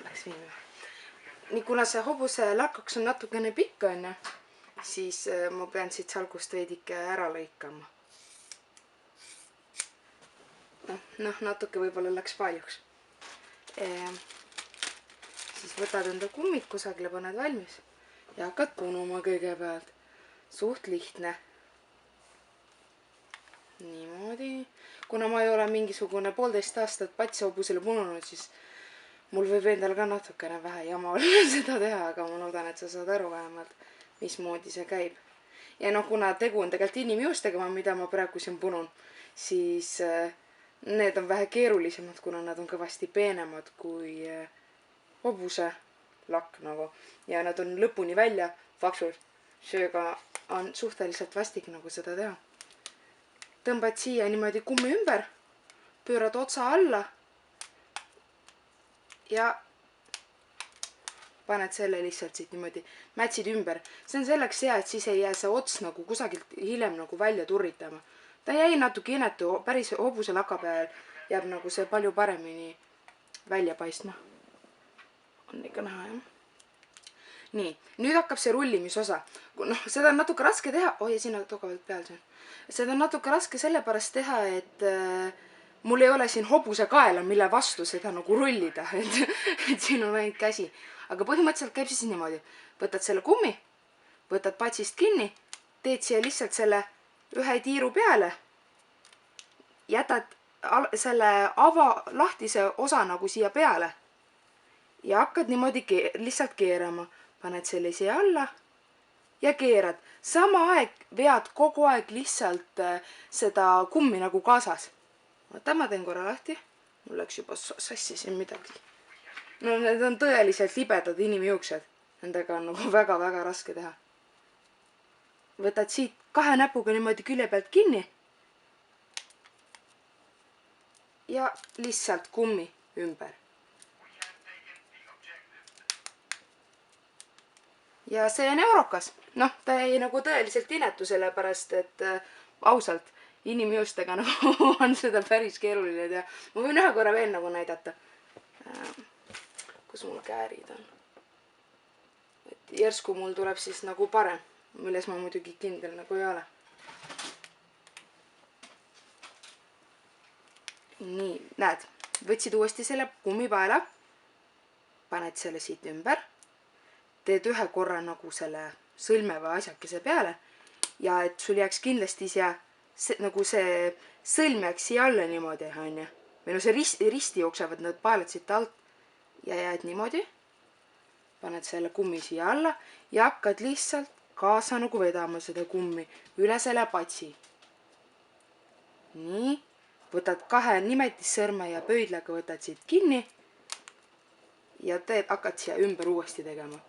läks viimine. Nii, kuna see hobuse lakaks on natukene pikk, on, siis ma pean siit salgust veidike ära lõikama. Natuke võib-olla läks paljuks. Siis võtad enda kummid kusagile, paned valmis ja hakkad punuma kõigepealt. Suht lihtne. Niimoodi. Kuna ma ei ole mingisugune 1,5 aastat patshobusele pununud, siis mul võib endal ka natukene vähe jama olla seda teha, aga ma loodan, et sa saad aru vähemalt, mismoodi see käib. Ja kuna tegu on tegelikult inimjuustega, mida ma praegu siin punun, siis need on vähe keerulisemad, kuna nad on kõvasti peenemad kui hobuse lakk nagu. Ja nad on lõpuni välja faksud. Sööga on suhteliselt vastik nagu seda teha. Tõmbad siia niimoodi kummi ümber, pöörad otsa alla ja paned selle lihtsalt siit niimoodi, mätsid ümber. See on selleks hea, et siis ei jää see ots nagu kusagilt hiljem nagu välja turritama. Ta jäi natuke inetu, päris hobuse laka peal jääb nagu see palju paremini välja paistma. On ikka näha, jah? Nii, nüüd hakkab see rullimisosa. Seda on natuke raske teha. Oi, sinna tugevalt peal see on. Seda on natuke raske sellepärast teha, et mul ei ole siin hobuse kaela, mille vastu seda nagu rullida. Et siin on ainult käsi. Aga põhimõtteliselt käib siis niimoodi. Võtad selle kummi, võtad patsist kinni, teed siia lihtsalt selle ühe tiiru peale, jätad selle lahtise osa nagu siia peale ja hakkad niimoodi lihtsalt keerama. Paned selle siia alla ja keerad. Sama aeg vead kogu aeg lihtsalt seda kummi nagu kaasas. Ma teen korra lahti. Mul läks juba sassi siin midagi. Need on tõeliselt libedad inimjuuksed. Nendega on nagu väga-väga raske teha. Võtad siit 2 näpuga niimoodi külje pealt kinni ja lihtsalt kummi ümber. Ja see on eurokas. Ta jäi nagu tõeliselt inetu sellepärast, et ausalt inimjuustega nagu on seda päris keeruline teha. Ma võin ühe korra veel nagu näidata. Kus mul käärid on. Et järsku mul tuleb siis nagu parem, milles ma muidugi kindel nagu ei ole. Nii, näed. Võtsid uuesti selle kummipaela. Paned selle siit ümber. Teed ühe korra nagu selle sõlme või asjakese peale ja et sul jääks kindlasti siia nagu see sõlm jääks siia alla niimoodi, on ju. Või see risti jooksevad need paelad siit alt ja jääd niimoodi. Paned selle kummi siia alla ja hakkad lihtsalt kaasa nagu vedama seda kummi üle selle patsi. Nii, võtad 2 nimetissõrme ja pöidlaga võtad siit kinni ja hakkad siia ümber uuesti tegema.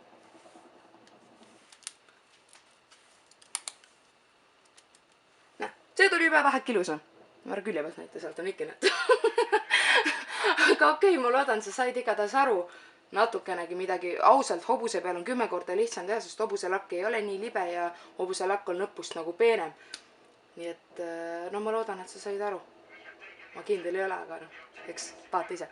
See tuli juba vähe ilusam. Ma ära külje pealt näita, sealt on ikka näita. Aga okei, ma loodan, sa said igatahes aru natukenegi midagi. Ausalt, hobuse peal on 10 korda lihtsam teha, sest hobuse lakk ei ole nii libe ja hobuse lakk on lõpust nagu peenem. Nii et, ma loodan, et sa said aru. Ma kindel ei ole, aga eks vaata ise.